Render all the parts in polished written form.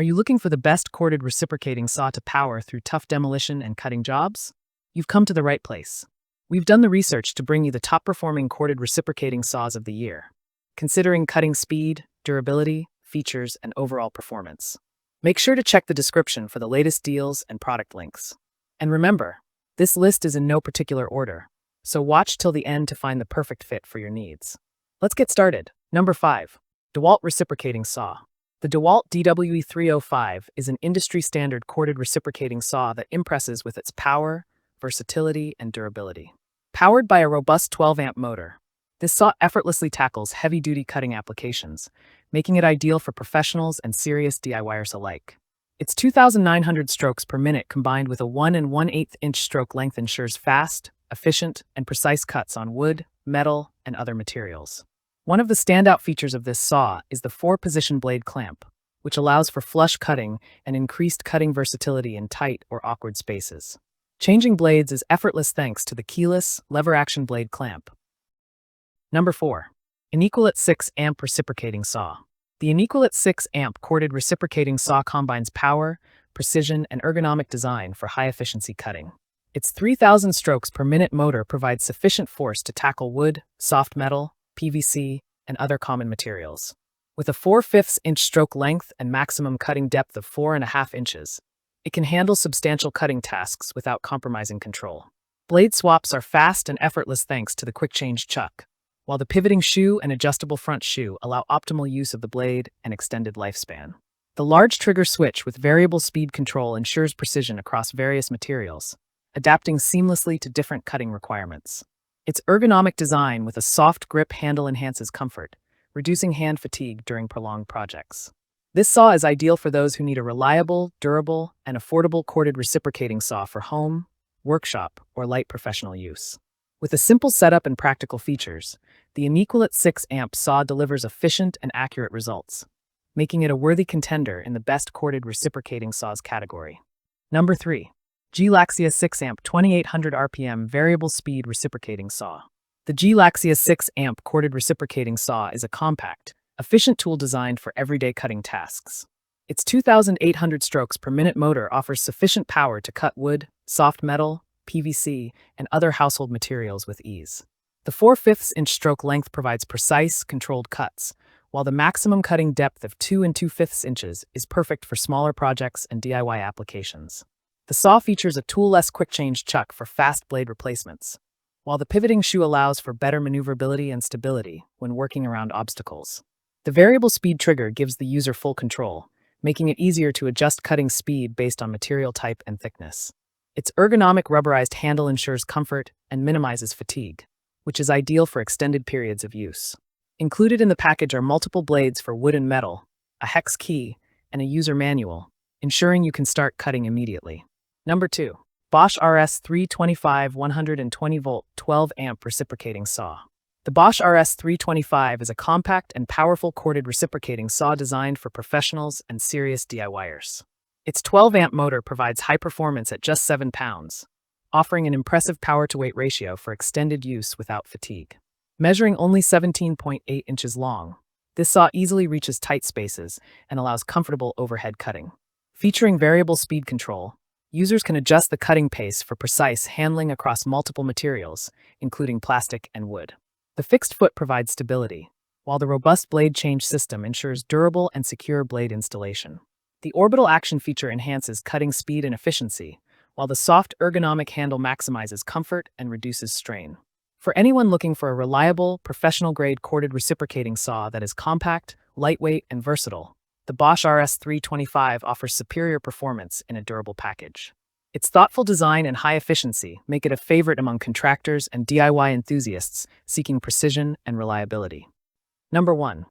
Are you looking for the best corded reciprocating saw to power through tough demolition and cutting jobs? You've come to the right place. We've done the research to bring you the top-performing corded reciprocating saws of the year, considering cutting speed, durability, features, and overall performance. Make sure to check the description for the latest deals and product links. And remember, this list is in no particular order, so watch till the end to find the perfect fit for your needs. Let's get started. Number 5. DeWalt Reciprocating Saw. The DeWalt DWE305 is an industry-standard corded reciprocating saw that impresses with its power, versatility, and durability. Powered by a robust 12-amp motor, this saw effortlessly tackles heavy-duty cutting applications, making it ideal for professionals and serious DIYers alike. Its 2,900 strokes per minute combined with a 1 1/8-inch stroke length ensures fast, efficient, and precise cuts on wood, metal, and other materials. One of the standout features of this saw is the 4-position blade clamp, which allows for flush cutting and increased cutting versatility in tight or awkward spaces. Changing blades is effortless thanks to the keyless, lever-action blade clamp. Number 4. Inequalite 6-amp Reciprocating Saw. The Inequalite 6-amp corded reciprocating saw combines power, precision, and ergonomic design for high-efficiency cutting. Its 3,000 strokes per minute motor provides sufficient force to tackle wood, soft metal, PVC, and other common materials. With a 4/5-inch stroke length and maximum cutting depth of 4.5 inches, it can handle substantial cutting tasks without compromising control. Blade swaps are fast and effortless thanks to the quick-change chuck, while the pivoting shoe and adjustable front shoe allow optimal use of the blade and extended lifespan. The large trigger switch with variable speed control ensures precision across various materials, adapting seamlessly to different cutting requirements. Its ergonomic design with a soft grip handle enhances comfort, reducing hand fatigue during prolonged projects. This saw is ideal for those who need a reliable, durable, and affordable corded reciprocating saw for home, workshop, or light professional use. With a simple setup and practical features, the Inequalite 6-amp saw delivers efficient and accurate results, making it a worthy contender in the best corded reciprocating saws category. Number 3. G-Laxia 6-amp 2800 RPM Variable Speed Reciprocating Saw. The G-Laxia 6-amp corded reciprocating saw is a compact, efficient tool designed for everyday cutting tasks. Its 2,800 strokes per minute motor offers sufficient power to cut wood, soft metal, PVC, and other household materials with ease. The 4/5-inch stroke length provides precise, controlled cuts, while the maximum cutting depth of 2 2/5 inches is perfect for smaller projects and DIY applications. The saw features a tool-less quick-change chuck for fast blade replacements, while the pivoting shoe allows for better maneuverability and stability when working around obstacles. The variable speed trigger gives the user full control, making it easier to adjust cutting speed based on material type and thickness. Its ergonomic rubberized handle ensures comfort and minimizes fatigue, which is ideal for extended periods of use. Included in the package are multiple blades for wood and metal, a hex key, and a user manual, ensuring you can start cutting immediately. Number 2. Bosch RS325 120-volt 12-amp Reciprocating Saw. The Bosch RS325 is a compact and powerful corded reciprocating saw designed for professionals and serious DIYers. Its 12-amp motor provides high performance at just 7 pounds, offering an impressive power-to-weight ratio for extended use without fatigue. Measuring only 17.8 inches long, this saw easily reaches tight spaces and allows comfortable overhead cutting. Featuring variable speed control, users can adjust the cutting pace for precise handling across multiple materials, including plastic and wood. The fixed foot provides stability, while the robust blade change system ensures durable and secure blade installation. The orbital action feature enhances cutting speed and efficiency, while the soft ergonomic handle maximizes comfort and reduces strain. For anyone looking for a reliable, professional-grade corded reciprocating saw that is compact, lightweight, and versatile, the Bosch RS325 offers superior performance in a durable package. Its thoughtful design and high efficiency make it a favorite among contractors and DIY enthusiasts seeking precision and reliability. Number 1.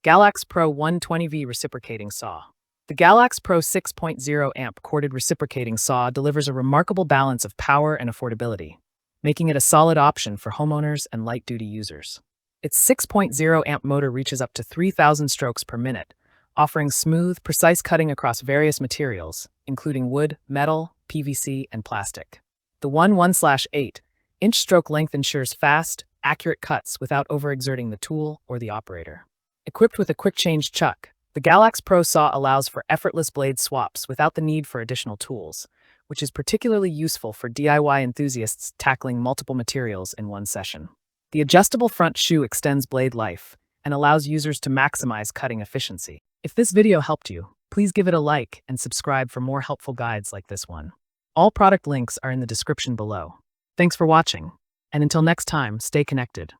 Galax Pro 120V Reciprocating Saw. The Galax Pro 6.0 amp corded reciprocating saw delivers a remarkable balance of power and affordability, making it a solid option for homeowners and light-duty users. Its 6.0 amp motor reaches up to 3,000 strokes per minute, offering smooth, precise cutting across various materials, including wood, metal, PVC, and plastic. The 1/8-inch stroke length ensures fast, accurate cuts without overexerting the tool or the operator. Equipped with a quick-change chuck, The Galax Pro saw allows for effortless blade swaps without the need for additional tools, which is particularly useful for DIY enthusiasts tackling multiple materials in one session. The adjustable front shoe extends blade life and allows users to maximize cutting efficiency. If this video helped you, please give it a like and subscribe for more helpful guides like this one. All product links are in the description below. Thanks for watching, and until next time, stay connected.